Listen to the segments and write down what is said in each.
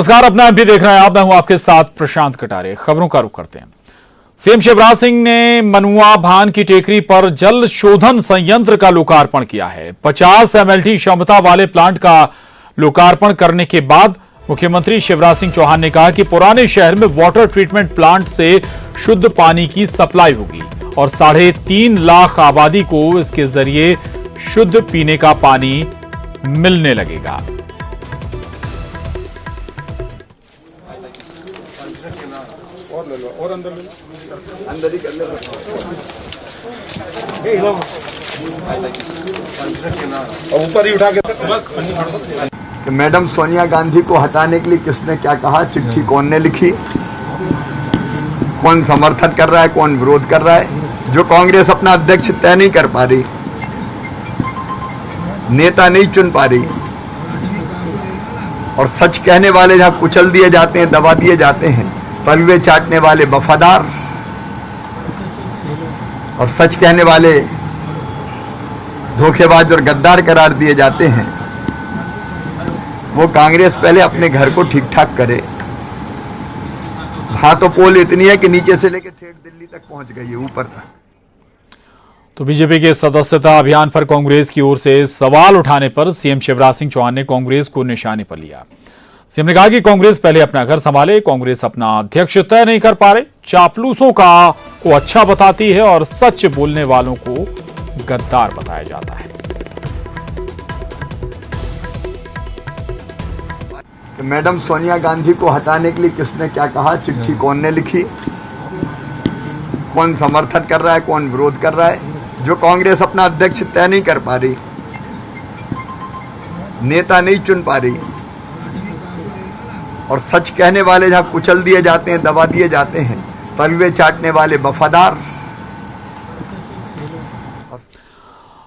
नमस्कार, अपना एमपी देख रहे हैं आप। मैं हूं आपके साथ प्रशांत कटारे। खबरों का रुख करते हैं। सीएम शिवराज सिंह ने मनुआ भान की टेकरी पर जल शोधन संयंत्र का लोकार्पण किया है। 50 एमएलटी क्षमता वाले प्लांट का लोकार्पण करने के बाद मुख्यमंत्री शिवराज सिंह चौहान ने कहा कि पुराने शहर में वाटर ट्रीटमेंट प्लांट से शुद्ध पानी की सप्लाई होगी और 3.5 लाख आबादी को इसके जरिए शुद्ध पीने का पानी मिलने लगेगा। और अंदर ही कर ले। ऊपर ही उठा के। मैडम सोनिया गांधी को हटाने के लिए किसने क्या कहा, चिट्ठी कौन ने लिखी, कौन समर्थन कर रहा है, कौन विरोध कर रहा है। जो कांग्रेस अपना अध्यक्ष तय नहीं कर पा रही, नेता नहीं चुन पा रही और सच कहने वाले जहां कुचल दिए जाते हैं, दबा दिए जाते हैं, तलवे चाटने वाले वफादार और सच कहने वाले धोखेबाज और गद्दार करार दिए जाते हैं। वो कांग्रेस पहले अपने घर को ठीक ठाक करे। हाँ, तो पोल इतनी है कि नीचे से लेकर ठेठ दिल्ली तक पहुंच गई है, ऊपर तक। तो बीजेपी के सदस्यता अभियान पर कांग्रेस की ओर से सवाल उठाने पर सीएम शिवराज सिंह चौहान ने कांग्रेस को निशाने पर लिया। सीएम ने कहा कि कांग्रेस पहले अपना घर संभाले, कांग्रेस अपना अध्यक्ष तय नहीं कर पा रहे, चापलूसों को अच्छा बताती है और सच बोलने वालों को गद्दार बताया जाता है। मैडम सोनिया गांधी को हटाने के लिए किसने क्या कहा, चिट्ठी कौन ने लिखी, कौन समर्थन कर रहा है, कौन विरोध कर रहा है। जो कांग्रेस अपना अध्यक्ष तय नहीं कर पा रही, नेता नहीं चुन पा रही और सच कहने वाले जहां कुचल दिए जाते हैं, दबा दिए जाते हैं, तलवे चाटने वाले वफादार।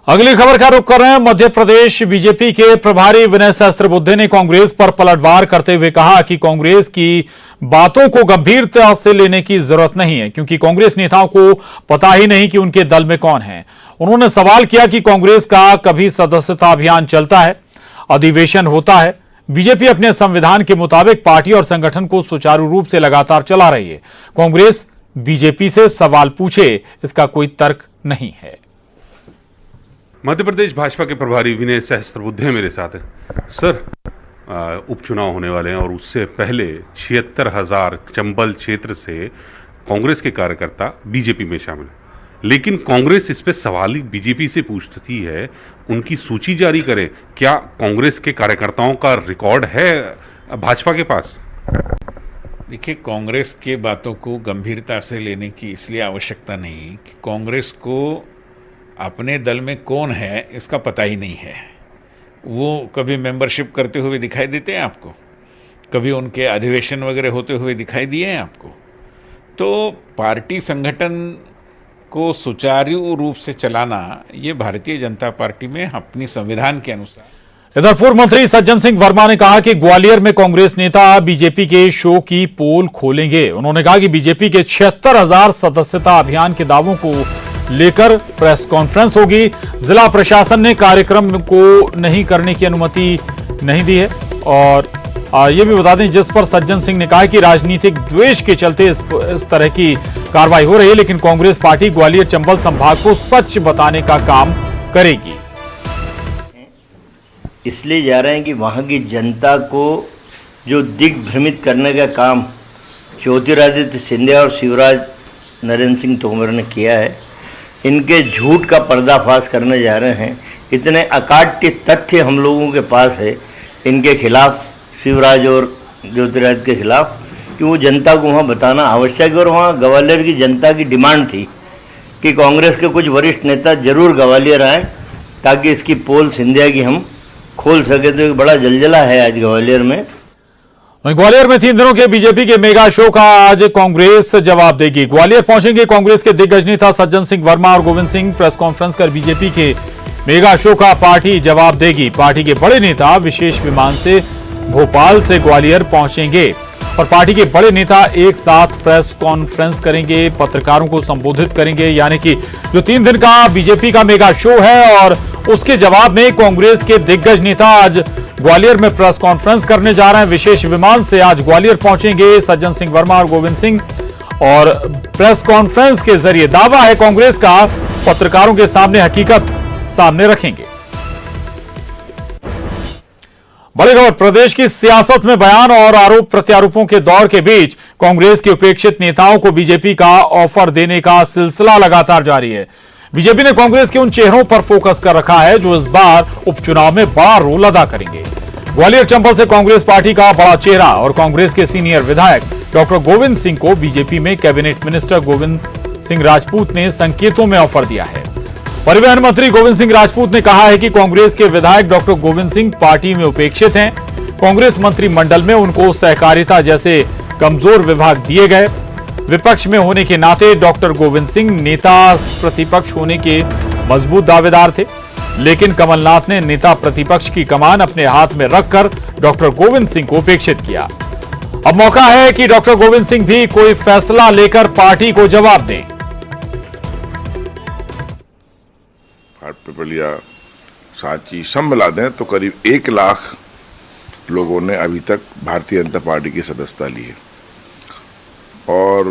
अगली खबर का रुख कर रहे हैं। मध्य प्रदेश बीजेपी के प्रभारी विनय सहस्त्रबुद्धे ने कांग्रेस पर पलटवार करते हुए कहा कि कांग्रेस की बातों को गंभीरता से लेने की जरूरत नहीं है, क्योंकि कांग्रेस नेताओं को पता ही नहीं कि उनके दल में कौन है। उन्होंने सवाल किया कि कांग्रेस का कभी सदस्यता अभियान चलता है, अधिवेशन होता है। बीजेपी अपने संविधान के मुताबिक पार्टी और संगठन को सुचारू रूप से लगातार चला रही है। कांग्रेस बीजेपी से सवाल पूछे, इसका कोई तर्क नहीं है। मध्य प्रदेश भाजपा के प्रभारी विनय सहस्त्रबुद्धे मेरे साथ हैं। सर, उपचुनाव होने वाले हैं और उससे पहले 76,000 चंबल क्षेत्र से कांग्रेस के कार्यकर्ता बीजेपी में शामिल हैं, लेकिन कांग्रेस इस पे सवाल ही बीजेपी से पूछती है, उनकी सूची जारी करें। क्या कांग्रेस के कार्यकर्ताओं का रिकॉर्ड है भाजपा के पास? देखिए, कांग्रेस के बातों को गंभीरता से लेने की इसलिए आवश्यकता नहीं कि कांग्रेस को अपने दल में कौन है इसका पता ही नहीं है। वो कभी मेंबरशिप करते हुए दिखाई देते हैं आपको, कभी उनके अधिवेशन वगैरह होते हुए दिखाई दिए हैं आपको। तो पार्टी संगठन को सुचारू रूप से चलाना, ये भारतीय जनता पार्टी में अपनी संविधान के अनुसार। इधर पूर्व मंत्री सज्जन सिंह वर्मा ने कहा कि ग्वालियर में कांग्रेस नेता बीजेपी के शो की पोल खोलेंगे। उन्होंने कहा कि बीजेपी के 76,000 सदस्यता अभियान के दावों को लेकर प्रेस कॉन्फ्रेंस होगी। जिला प्रशासन ने कार्यक्रम को नहीं करने की अनुमति नहीं दी है और ये भी बता दें, जिस पर सज्जन सिंह ने कहा कि राजनीतिक द्वेष के चलते इस तरह की कार्रवाई हो रही है, लेकिन कांग्रेस पार्टी ग्वालियर चंबल संभाग को सच बताने का काम करेगी। इसलिए जा रहे हैं कि वहाँ की जनता को जो दिग्भ्रमित करने का काम ज्योतिरादित्य सिंधिया और शिवराज नरेंद्र सिंह तोमर ने किया है, इनके झूठ का पर्दाफाश करने जा रहे हैं। इतने अकाट्य तथ्य हम लोगों के पास है इनके खिलाफ, शिवराज और ज्योतिरादित्य के खिलाफ, कि वो जनता को वहाँ बताना आवश्यक है। और वहाँ ग्वालियर की जनता की डिमांड थी कि कांग्रेस के कुछ वरिष्ठ नेता जरूर ग्वालियर आए ताकि इसकी पोल सिंधिया की हम खोल सके। तो एक बड़ा जलजला है आज ग्वालियर में। ग्वालियर में 3 दिनों के बीजेपी के मेगा शो का आज कांग्रेस जवाब देगी। ग्वालियर पहुंचेंगे कांग्रेस के दिग्गज नेता सज्जन सिंह वर्मा और गोविंद सिंह। प्रेस कॉन्फ्रेंस कर बीजेपी के मेगा शो का पार्टी जवाब देगी। पार्टी के बड़े नेता विशेष विमान से भोपाल से ग्वालियर पहुंचेंगे और पार्टी के बड़े नेता एक साथ प्रेस कॉन्फ्रेंस करेंगे, पत्रकारों को संबोधित करेंगे। यानी कि जो 3 दिन का बीजेपी का मेगा शो है और उसके जवाब में कांग्रेस के दिग्गज नेता आज ग्वालियर में प्रेस कॉन्फ्रेंस करने जा रहे हैं। विशेष विमान से आज ग्वालियर पहुंचेंगे सज्जन सिंह वर्मा और गोविंद सिंह और प्रेस कॉन्फ्रेंस के जरिए दावा है कांग्रेस का, पत्रकारों के सामने हकीकत सामने रखेंगे। बड़ी खबर, प्रदेश की सियासत में बयान और आरोप प्रत्यारोपों के दौर के बीच कांग्रेस के उपेक्षित नेताओं को बीजेपी का ऑफर देने का सिलसिला लगातार जारी है। बीजेपी ने कांग्रेस के उन चेहरों पर फोकस कर रखा है जो इस बार उपचुनाव में बड़ा रोल अदा करेंगे। ग्वालियर चंबल से कांग्रेस पार्टी का बड़ा चेहरा और कांग्रेस के सीनियर विधायक डॉक्टर गोविंद सिंह को बीजेपी में कैबिनेट मिनिस्टर गोविंद सिंह राजपूत ने संकेतों में ऑफर दिया है। परिवहन मंत्री गोविंद सिंह राजपूत ने कहा है कि कांग्रेस के विधायक डॉक्टर गोविंद सिंह पार्टी में उपेक्षित हैं। कांग्रेस मंत्रिमंडल में उनको सहकारिता जैसे कमजोर विभाग दिए गए। विपक्ष में होने के नाते डॉक्टर गोविंद सिंह नेता प्रतिपक्ष होने के मजबूत दावेदार थे, लेकिन कमलनाथ ने नेता प्रतिपक्ष की कमान अपने हाथ में रखकर डॉक्टर गोविंद सिंह को उपेक्षित किया। अब मौका है कि डॉक्टर गोविंद सिंह भी कोई फैसला लेकर पार्टी को जवाब दें। पिपलिया सांची सब मिला दें तो करीब 1 लाख लोगों ने अभी तक भारतीय जनता पार्टी की सदस्यता ली है। और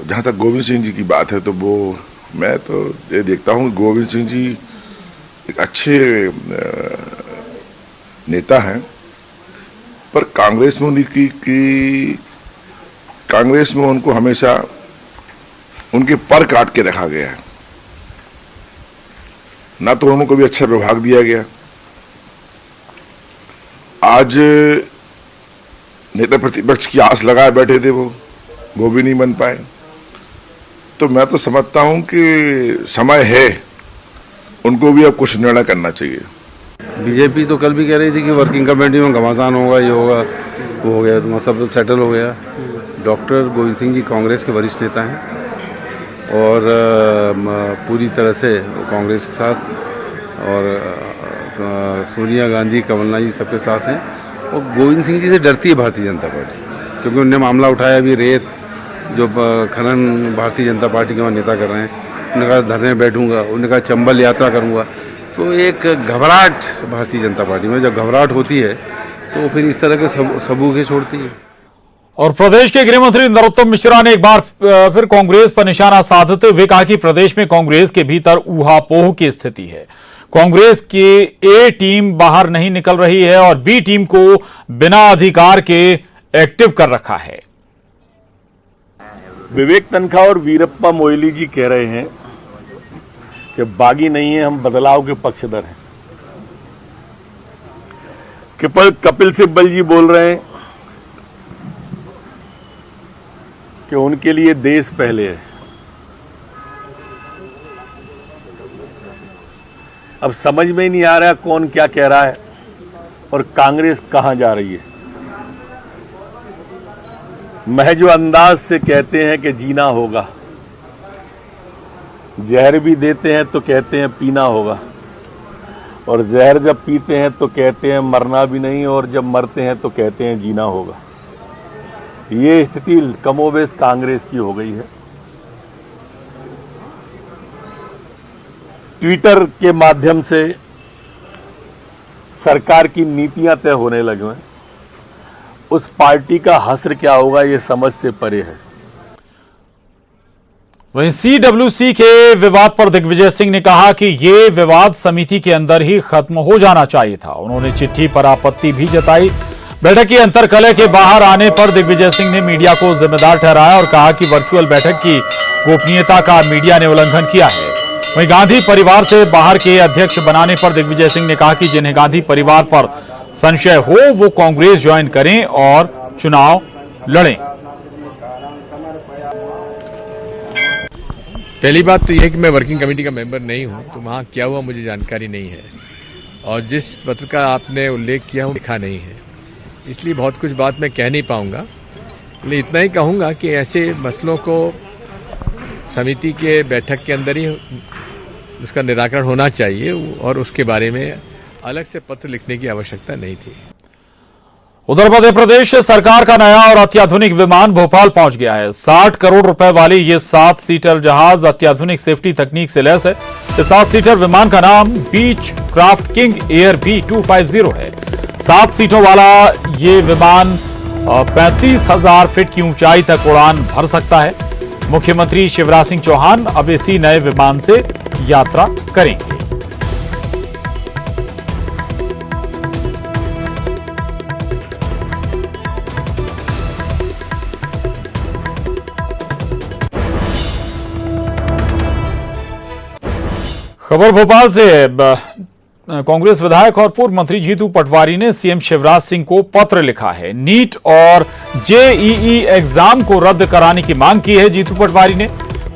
जहां तक गोविंद सिंह जी की बात है तो वो मैं तो ये देखता हूं गोविंद सिंह जी एक अच्छे नेता हैं, पर कांग्रेस में कांग्रेस में उनको हमेशा उनके पर काट के रखा गया है, ना तो उनको भी अच्छा विभाग दिया गया। आज नेता प्रतिपक्ष की आस लगाए बैठे थे, वो भी नहीं बन पाए। तो मैं तो समझता हूं कि समय है, उनको भी अब कुछ निर्णय करना चाहिए। बीजेपी तो कल भी कह रही थी कि वर्किंग कमेटी में घमासान होगा, ये होगा, वो हो गया, तो सब सेटल हो गया। डॉक्टर गोविंद सिंह जी कांग्रेस के वरिष्ठ नेता हैं और पूरी तरह से कांग्रेस के साथ और सोनिया गांधी, कमलनाथ जी सबके साथ हैं। और गोविंद सिंह जी से डरती है भारतीय जनता पार्टी, क्योंकि उन्होंने मामला उठाया अभी रेत जो खनन भारतीय जनता पार्टी के वहाँ नेता कर रहे हैं। उन्होंने कहा धरने बैठूंगा, उन्होंने कहा चंबल यात्रा करूंगा। तो एक घबराहट भारतीय जनता पार्टी में, जब घबराहट होती है तो फिर इस तरह के सबूत छोड़ती है। और प्रदेश के गृह मंत्री नरोत्तम मिश्रा ने एक बार फिर कांग्रेस पर निशाना साधते हुए कहा कि प्रदेश में कांग्रेस के भीतर ऊहापोह की स्थिति है। कांग्रेस की ए टीम बाहर नहीं निकल रही है और बी टीम को बिना अधिकार के एक्टिव कर रखा है। विवेक तनखा और वीरप्पा मोइली जी कह रहे हैं कि बागी नहीं है, हम बदलाव के पक्षधर हैं। कपिल सिब्बल जी बोल रहे हैं कि उनके लिए देश पहले है। अब समझ में ही नहीं आ रहा कौन क्या कह रहा है और कांग्रेस कहां जा रही है। महज अंदाज से कहते हैं कि जीना होगा, जहर भी देते हैं तो कहते हैं पीना होगा, और जहर जब पीते हैं तो कहते हैं मरना भी नहीं, और जब मरते हैं तो कहते हैं जीना होगा। ये स्थिति कमोबेश कांग्रेस की हो गई है। ट्विटर के माध्यम से सरकार की नीतियां तय होने लगे हैं। उस पार्टी का हश्र क्या होगा ये समझ से परे है। वहीं सीडब्ल्यूसी के विवाद पर दिग्विजय सिंह ने कहा कि ये विवाद समिति के अंदर ही खत्म हो जाना चाहिए था। उन्होंने चिट्ठी पर आपत्ति भी जताई। बैठक की अंतरकलह के बाहर आने पर दिग्विजय सिंह ने मीडिया को जिम्मेदार ठहराया और कहा कि वर्चुअल बैठक की गोपनीयता का मीडिया ने उल्लंघन किया है। वहीं गांधी परिवार से बाहर के अध्यक्ष बनाने पर दिग्विजय सिंह ने कहा कि जिन्हें गांधी परिवार पर संशय हो वो कांग्रेस ज्वाइन करें और चुनाव लड़ें। पहली बात तो यह है कि मैं वर्किंग कमेटी का मेंबर नहीं हूं, तो वहां क्या हुआ मुझे जानकारी नहीं है, और जिस पत्र का आपने उल्लेख किया वो लिखा नहीं है, इसलिए बहुत कुछ बात मैं कह नहीं पाऊंगा। लेकिन इतना ही कहूंगा कि ऐसे मसलों को समिति के बैठक के अंदर ही उसका निराकरण होना चाहिए और उसके बारे में अलग से पत्र लिखने की आवश्यकता नहीं थी। उधर मध्य प्रदेश सरकार का नया और अत्याधुनिक विमान भोपाल पहुंच गया है। 60 करोड़ रुपए वाली ये 7 सीटर जहाज अत्याधुनिक सेफ्टी तकनीक से लैस है। इस 7 सीटर विमान का नाम बीच क्राफ्ट किंग एयर B250 है। 7 सीटों वाला ये विमान 35,000 फीट की ऊंचाई तक उड़ान भर सकता है। मुख्यमंत्री शिवराज सिंह चौहान अब इसी नए विमान से यात्रा करेंगे। खबर भोपाल से। कांग्रेस विधायक और पूर्व मंत्री जीतू पटवारी ने सीएम शिवराज सिंह को पत्र लिखा है। नीट और जेईई एग्जाम को रद्द कराने की मांग की है। जीतू पटवारी ने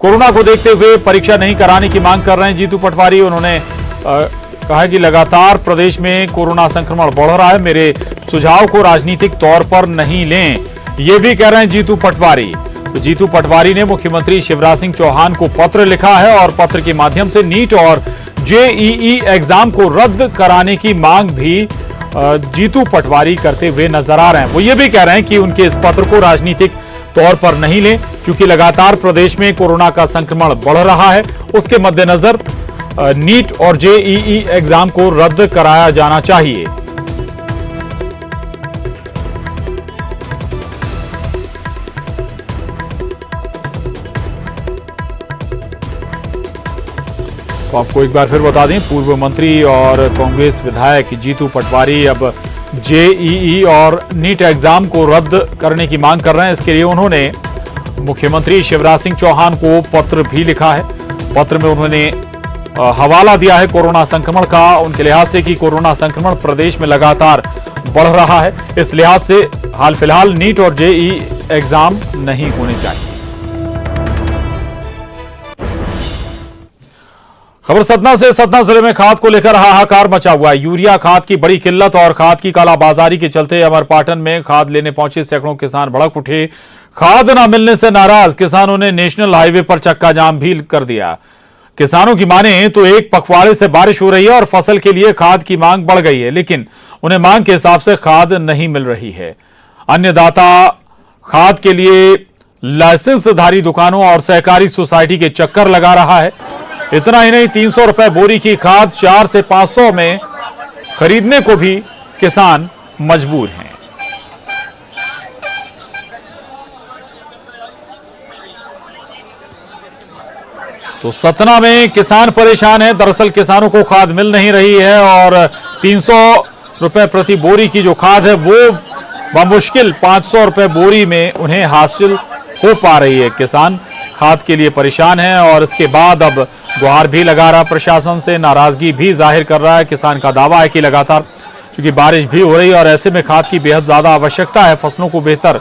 कोरोना को देखते हुए परीक्षा नहीं कराने की मांग कर रहे हैं जीतू पटवारी। उन्होंने कहा कि लगातार प्रदेश में कोरोना संक्रमण बढ़ रहा है, मेरे सुझाव को राजनीतिक तौर पर नहीं लें, ये भी कह रहे हैं जीतू पटवारी। तो जीतू पटवारी ने मुख्यमंत्री शिवराज सिंह चौहान को पत्र लिखा है और पत्र के माध्यम से नीट और जेईई एग्जाम को रद्द कराने की मांग भी जीतू पटवारी करते हुए नजर आ रहे हैं। वो ये भी कह रहे हैं कि उनके इस पत्र को राजनीतिक तौर पर नहीं लें, क्योंकि लगातार प्रदेश में कोरोना का संक्रमण बढ़ रहा है। उसके मद्देनजर नीट और जेईई एग्जाम को रद्द कराया जाना चाहिए। तो आपको एक बार फिर बता दें, पूर्व मंत्री और कांग्रेस विधायक जीतू पटवारी अब जेईई और नीट एग्जाम को रद्द करने की मांग कर रहे हैं। इसके लिए उन्होंने मुख्यमंत्री शिवराज सिंह चौहान को पत्र भी लिखा है। पत्र में उन्होंने हवाला दिया है कोरोना संक्रमण का, उनके लिहाज से कि कोरोना संक्रमण प्रदेश में लगातार बढ़ रहा है। इस लिहाज से हाल फिलहाल नीट और जेईई एग्जाम नहीं होने चाहिए। खबर सतना से। सतना जिले में खाद को लेकर हाहाकार मचा हुआ है। यूरिया खाद की बड़ी किल्लत और खाद की कालाबाजारी के चलते अमरपाटन में खाद लेने पहुंचे सैकड़ों किसान भड़क उठे। खाद न मिलने से नाराज किसानों ने नेशनल हाईवे पर चक्का जाम भी कर दिया। किसानों की माने तो एक पखवाड़े से बारिश हो रही है और फसल के लिए खाद की मांग बढ़ गई है, लेकिन उन्हें मांग के हिसाब से खाद नहीं मिल रही है। अन्नदाता खाद के लिए लाइसेंसधारी दुकानों और सहकारी सोसाइटी के चक्कर लगा रहा है। इतना ही नहीं, 300 रुपए बोरी की खाद 4 से 500 में खरीदने को भी किसान मजबूर हैं। तो सतना में किसान परेशान है। दरअसल किसानों को खाद मिल नहीं रही है और 300 रुपए प्रति बोरी की जो खाद है वो बमुश्किल 500 रुपए बोरी में उन्हें हासिल हो पा रही है। किसान खाद के लिए परेशान है और इसके बाद अब गुहार भी लगा रहा प्रशासन से, नाराजगी भी जाहिर कर रहा है। किसान का दावा है कि लगातार क्योंकि बारिश भी हो रही है और ऐसे में खाद की बेहद ज्यादा आवश्यकता है फसलों को बेहतर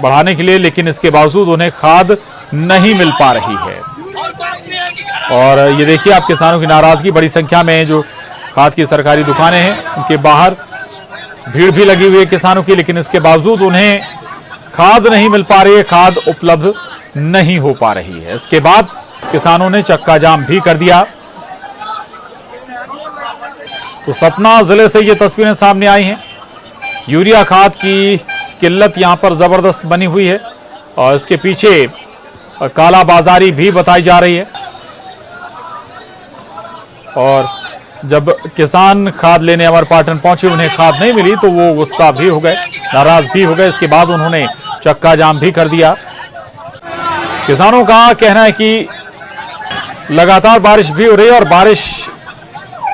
बढ़ाने के लिए, लेकिन इसके बावजूद उन्हें खाद नहीं मिल पा रही है। और ये देखिए आप किसानों की नाराजगी, बड़ी संख्या में जो खाद की सरकारी दुकानें हैं उनके बाहर भीड़ भी लगी हुई है किसानों की, लेकिन इसके बावजूद उन्हें खाद नहीं मिल पा रही है, खाद उपलब्ध नहीं हो पा रही है। इसके बाद किसानों ने चक्का जाम भी कर दिया। तो सतना जिले से ये तस्वीरें सामने आई हैं। यूरिया खाद की किल्लत यहां पर जबरदस्त बनी हुई है और इसके पीछे कालाबाजारी भी बताई जा रही है। और जब किसान खाद लेने अमरपाटन पहुंचे, उन्हें खाद नहीं मिली तो वो गुस्सा भी हो गए, नाराज भी हो गए। इसके बाद उन्होंने चक्का जाम भी कर दिया। किसानों का कहना है कि लगातार बारिश भी हो रही है और बारिश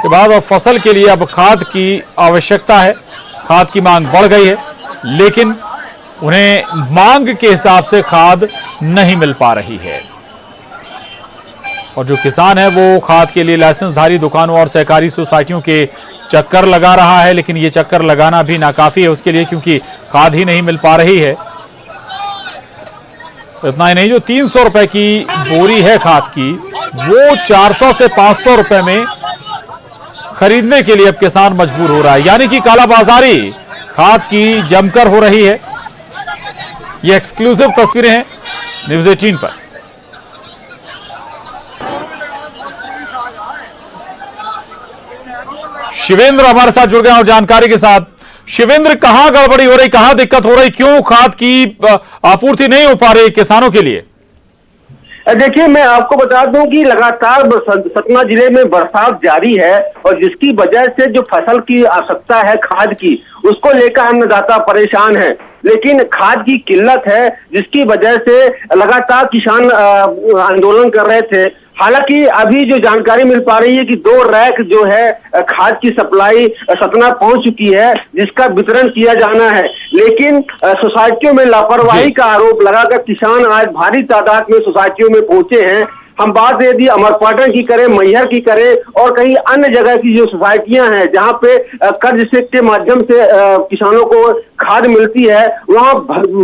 के बाद अब फसल के लिए अब खाद की आवश्यकता है, खाद की मांग बढ़ गई है, लेकिन उन्हें मांग के हिसाब से खाद नहीं मिल पा रही है। और जो किसान है वो खाद के लिए लाइसेंसधारी दुकानों और सहकारी सोसाइटियों के चक्कर लगा रहा है, लेकिन ये चक्कर लगाना भी नाकाफी है उसके लिए, क्योंकि खाद ही नहीं मिल पा रही है। इतना ही नहीं, जो 300 रुपए की बोरी है खाद की, वो 400 से 500 रुपए में खरीदने के लिए अब किसान मजबूर हो रहा है। यानी कि कालाबाजारी खाद की जमकर हो रही है। ये एक्सक्लूसिव तस्वीरें हैं न्यूज़ 18 पर। शिवेंद्र हमारे साथ जुड़ गए और जानकारी के साथ। शिवेंद्र, कहां गड़बड़ी हो रही, कहां दिक्कत हो रही, क्यों खाद की आपूर्ति नहीं हो पा रही किसानों के लिए? देखिए, मैं आपको बता दूं कि लगातार सतना जिले में बरसात जारी है और जिसकी वजह से जो फसल की आवश्यकता है खाद की, उसको लेकर अन्नदाता परेशान है। लेकिन खाद की किल्लत है, जिसकी वजह से लगातार किसान आंदोलन कर रहे थे। हालांकि अभी जो जानकारी मिल पा रही है कि 2 रैक जो है खाद की सप्लाई सतना पहुंच चुकी है, जिसका वितरण किया जाना है। लेकिन सोसाइटियों में लापरवाही का आरोप लगाकर किसान आज भारी तादाद में सोसाइटियों में पहुंचे हैं। हम बात यदि अमरपाटन की करें, मैहर की करें और कहीं अन्य जगह की जो सोसाइटियां हैं जहां पे कर्ज से के माध्यम से किसानों को खाद मिलती है, वहां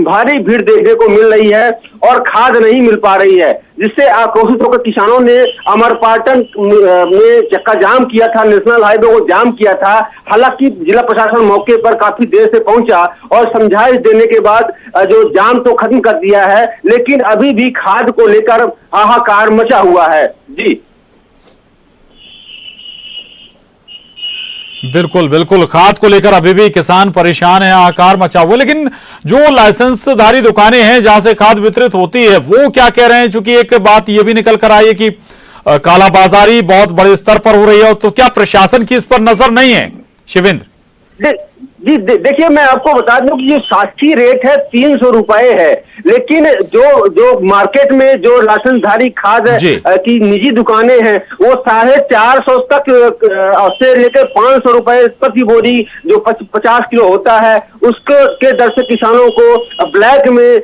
भारी भीड़ देखने को मिल रही है और खाद नहीं मिल पा रही है, जिससे आक्रोशित होकर किसानों ने अमरपाटन में चक्का जाम किया था, नेशनल हाईवे को जाम किया था। हालांकि जिला प्रशासन मौके पर काफी देर से पहुंचा और समझाइश देने के बाद जो जाम तो खत्म कर दिया है, लेकिन अभी भी खाद को लेकर हाहाकार मचा हुआ है। जी बिल्कुल बिल्कुल, खाद को लेकर अभी भी किसान परेशान है, हाहाकार मचा हुआ। लेकिन जो लाइसेंसधारी दुकानें हैं जहां से खाद वितरित होती है, वो क्या कह रहे हैं? चूंकि एक बात यह भी निकल कर आई है कि कालाबाजारी बहुत बड़े स्तर पर हो रही है, तो क्या प्रशासन की इस पर नजर नहीं है? शिवेंद्र जी देखिए, मैं आपको बता दूं कि जो साक्षी रेट है 300 रुपए है, लेकिन जो मार्केट में जो लाइसेंसधारी खाद की निजी दुकानें हैं वो 450 तक से लेकर 500 रुपए प्रति बोरी जो 50 किलो होता है उसके के दर से किसानों को ब्लैक में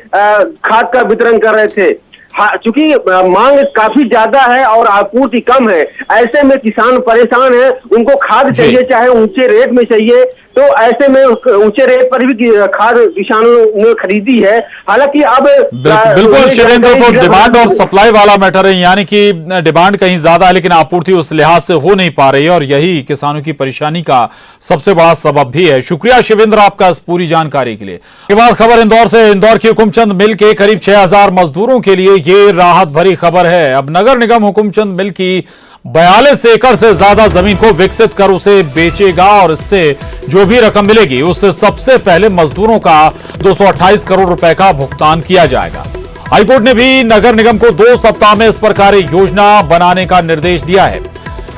खाद का वितरण कर रहे थे। हाँ, चूंकि मांग काफी ज्यादा है और आपूर्ति कम है, ऐसे में किसान परेशान है। उनको खाद चाहिए, चाहे ऊंचे रेट में चाहिए, तो ऐसे में ऊंचे रेट पर भी खाद किसानों ने खरीदी है। हालांकि अब बिल्कुल शिवेंद्र, तो डिमांड और सप्लाई वाला मैटर है, यानी कि डिमांड कहीं ज्यादा है लेकिन आपूर्ति उस लिहाज से हो नहीं पा रही है, और यही किसानों की परेशानी का सबसे बड़ा सबब भी है। शुक्रिया शिवेंद्र आपका इस पूरी जानकारी के लिए। इसके बाद खबर इंदौर से। इंदौर की हुकुमचंद मिल के करीब 6000 मजदूरों के लिए ये राहत भरी खबर है। अब नगर निगम हुकुमचंद मिल की 42 एकड़ से ज्यादा जमीन को विकसित कर उसे बेचेगा और इससे जो भी रकम मिलेगी उससे सबसे पहले मजदूरों का 228 करोड़ रुपए का भुगतान किया जाएगा। हाईकोर्ट ने भी नगर निगम को 2 सप्ताह में इस प्रकार योजना बनाने का निर्देश दिया है।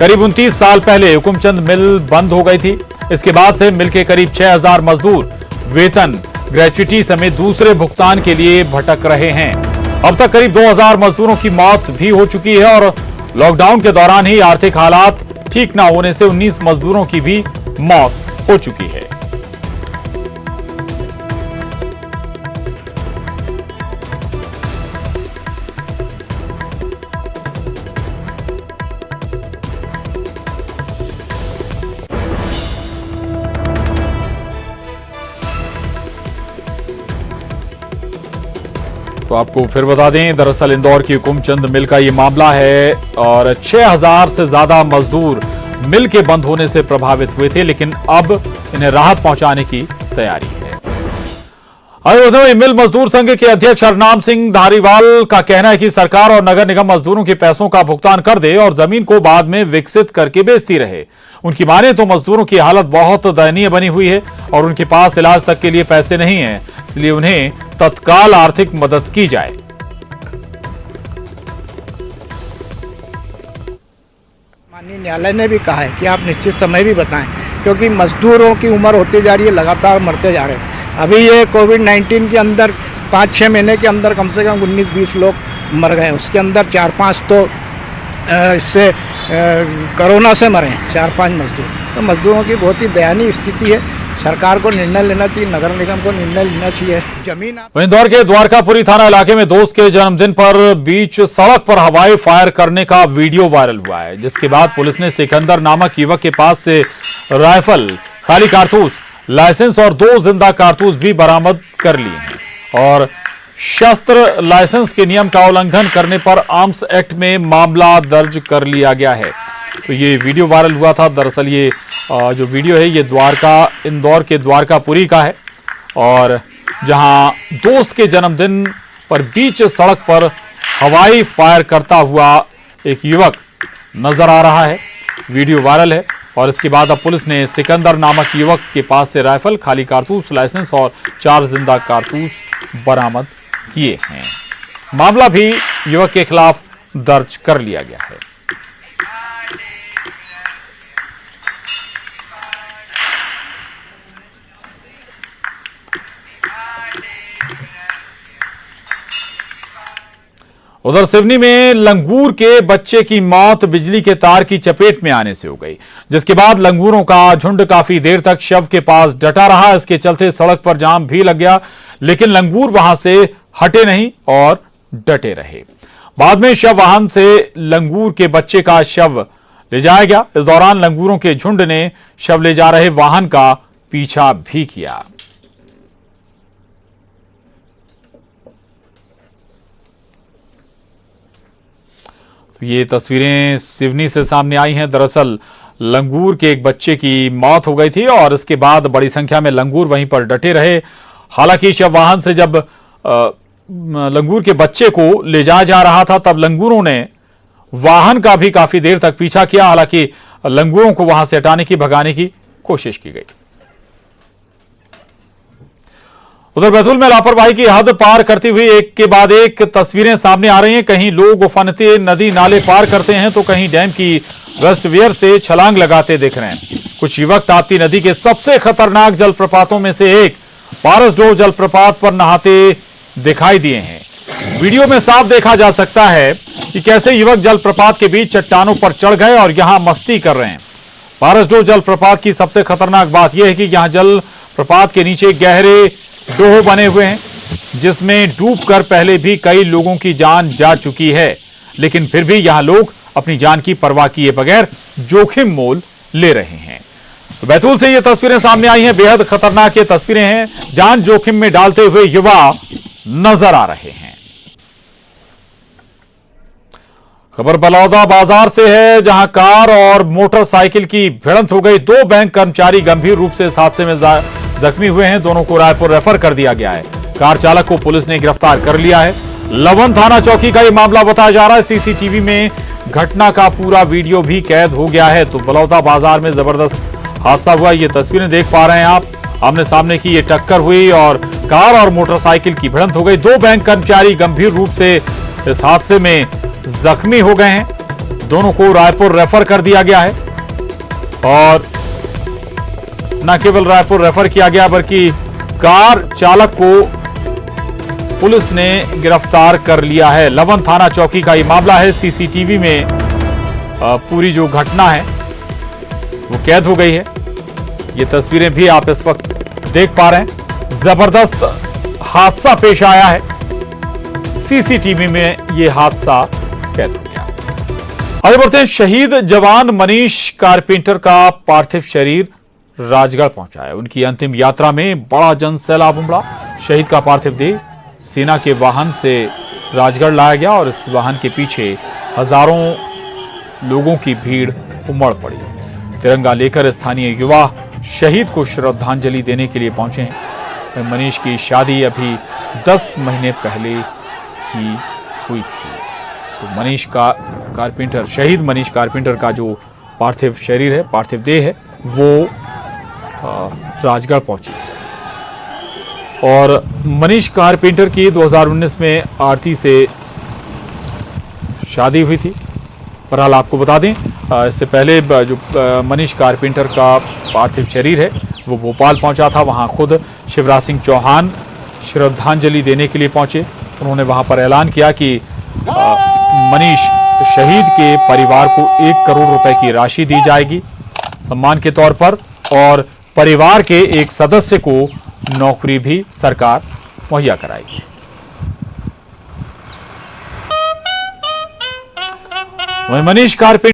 करीब 29 साल पहले हुकुमचंद मिल बंद हो गई थी। इसके बाद से मिल के करीब 6000 मजदूर वेतन, ग्रेच्युटी समेत दूसरे भुगतान के लिए भटक रहे हैं। अब तक करीब 2000 मजदूरों की मौत भी हो चुकी है और लॉकडाउन के दौरान ही आर्थिक हालात ठीक न होने से 19 मजदूरों की भी मौत हो चुकी है। तो आपको फिर बता दें, दरअसल इंदौर की हुकुमचंद मिल का ये मामला है और 6000 से ज्यादा मजदूर मिल के बंद होने से प्रभावित हुए थे, लेकिन अब इन्हें राहत पहुंचाने की तैयारी है। अयोध्या में मिल मजदूर संघ के अध्यक्ष हरनाम सिंह धारीवाल का कहना है कि सरकार और नगर निगम मजदूरों के पैसों का भुगतान कर दे और जमीन को बाद में विकसित करके बेचती रहे। उनकी माने तो मजदूरों की हालत बहुत दयनीय बनी हुई है और उनके पास इलाज तक के लिए पैसे नहीं है, इसलिए उन्हें तत्काल आर्थिक मदद की जाए। माननीय न्यायालय ने भी कहा है कि आप निश्चित समय भी बताएं, क्योंकि मजदूरों की उम्र होती जा रही है, लगातार मरते जा रहे हैं। अभी ये कोविड-19 के अंदर 5-6 महीने के अंदर कम से कम 19-20 लोग मर गए। उसके अंदर 4-5 तो इससे कोरोना से मरे हैं, 4-5 मजदूर। तो मजदूरों की बहुत ही दयनीय स्थिति है। सरकार को निर्णय लेना चाहिए, नगर निगम को निर्णय लेना चाहिए। जमीन इंदौर के द्वारकापुरी थाना इलाके में दोस्त के जन्मदिन पर बीच सड़क पर हवाई फायर करने का वीडियो वायरल हुआ है, जिसके बाद पुलिस ने सिकंदर नामक युवक के पास से राइफल, खाली कारतूस, लाइसेंस और 2 जिंदा कारतूस भी बरामद कर लिए हैं और शस्त्र लाइसेंस के नियम का उल्लंघन करने पर आर्म्स एक्ट में मामला दर्ज कर लिया गया है। तो ये वीडियो वायरल हुआ था। दरअसल ये जो वीडियो है ये इंदौर के द्वारकापुरी का है और जहां दोस्त के जन्मदिन पर बीच सड़क पर हवाई फायर करता हुआ एक युवक नजर आ रहा है। वीडियो वायरल है और इसके बाद अब पुलिस ने सिकंदर नामक युवक के पास से राइफल, खाली कारतूस, लाइसेंस और 4 जिंदा कारतूस बरामद किए हैं। मामला भी युवक के खिलाफ दर्ज कर लिया गया है। उधर सिवनी में लंगूर के बच्चे की मौत बिजली के तार की चपेट में आने से हो गई, जिसके बाद लंगूरों का झुंड काफी देर तक शव के पास डटा रहा। इसके चलते सड़क पर जाम भी लग गया, लेकिन लंगूर वहां से हटे नहीं और डटे रहे। बाद में शव वाहन से लंगूर के बच्चे का शव ले जाया गया। इस दौरान लंगूरों के झुंड ने शव ले जा रहे वाहन का पीछा भी किया। तो ये तस्वीरें सिवनी से सामने आई हैं। दरअसल लंगूर के एक बच्चे की मौत हो गई थी और इसके बाद बड़ी संख्या में लंगूर वहीं पर डटे रहे। हालांकि शव वाहन से जब लंगूर के बच्चे को ले जाया जा रहा था, तब लंगूरों ने वाहन का भी काफी देर तक पीछा किया। हालांकि लंगूरों को वहां से हटाने की, भगाने की कोशिश की गई। उधर बैतूल में लापरवाही की हद पार करती हुई एक के बाद एक तस्वीरें सामने आ रही हैं। कहीं लोग उफनते नदी नाले पार करते हैं तो कहीं डैम की वेस्टवियर से छलांग लगाते दिख रहे हैं। कुछ युवक ताप्ती नदी के सबसे खतरनाक जलप्रपातों में से एक पारसडोह जलप्रपात पर नहाते दिखाई दिए हैं। वीडियो में साफ देखा जा सकता है कि कैसे युवक जलप्रपात के बीच चट्टानों पर चढ़ गए और यहां मस्ती कर रहे हैं। पारसडोह जलप्रपात की सबसे खतरनाक बात यह है कि यहां जलप्रपात के नीचे गहरे डोह बने हुए हैं, जिसमें डूबकर पहले भी कई लोगों की जान जा चुकी है, लेकिन फिर भी यहां लोग अपनी जान की परवाह किए बगैर जोखिम मोल ले रहे हैं। तो बैतूल से ये तस्वीरें सामने आई हैं। बेहद खतरनाक ये तस्वीरें हैं। जान जोखिम में डालते हुए युवा नजर आ रहे हैं। खबर बलौदा बाजार से है, जहां कार और मोटरसाइकिल की भिड़ंत हो गई। 2 बैंक कर्मचारी गंभीर रूप से इस हादसे में जख्मी हुए हैं। दोनों को रायपुर रेफर कर दिया गया है। कार चालक को पुलिस ने गिरफ्तार कर लिया है। लवन थाना चौकी का यह मामला बताया जा रहा है। सीसीटीवी में घटना का पूरा वीडियो भी कैद हो गया है। तो बलौदा बाजार में जबरदस्त हादसा हुआ। ये तस्वीरें देख पा रहे हैं आप। आमने सामने की ये टक्कर हुई और कार और मोटरसाइकिल की भिड़ंत हो गई। 2 बैंक कर्मचारी गंभीर रूप से इस हादसे में जख्मी हो गए हैं। दोनों को रायपुर रेफर कर दिया गया है और न केवल रायपुर रेफर किया गया बल्कि कार चालक को पुलिस ने गिरफ्तार कर लिया है। लवन थाना चौकी का यह मामला है। सीसीटीवी में पूरी जो घटना है वो कैद हो गई है। ये तस्वीरें भी आप इस वक्त देख पा रहे हैं। जबरदस्त हादसा पेश आया है। सीसीटीवी में यह हादसा कैद हो गया। आगे बढ़ते हैं। शहीद जवान मनीष कारपेंटर का पार्थिव शरीर राजगढ़ पहुंचा है। उनकी अंतिम यात्रा में बड़ा जन सैलाब उमड़ा। शहीद का पार्थिव देह सेना के वाहन से राजगढ़ लाया गया और इस वाहन के पीछे हजारों लोगों की भीड़ उमड़ पड़ी। तिरंगा लेकर स्थानीय युवा शहीद को श्रद्धांजलि देने के लिए पहुंचे हैं। मनीष की शादी अभी 10 महीने पहले ही हुई थी। तो मनीष का कारपेंटर, शहीद मनीष कारपेंटर का जो पार्थिव शरीर है, पार्थिव देह है, वो राजगढ़ पहुंची और मनीष कारपेंटर की 2019 में आरती से शादी हुई थी। बहरहाल आपको बता दें, इससे पहले जो मनीष कारपेंटर का पार्थिव शरीर है वो भोपाल पहुंचा था। वहां खुद शिवराज सिंह चौहान श्रद्धांजलि देने के लिए पहुंचे। उन्होंने वहां पर ऐलान किया कि मनीष शहीद के परिवार को 1 करोड़ रुपए की राशि दी जाएगी सम्मान के तौर पर और परिवार के एक सदस्य को नौकरी भी सरकार मुहैया कराएगी। वहीं मनीष कारपेंटर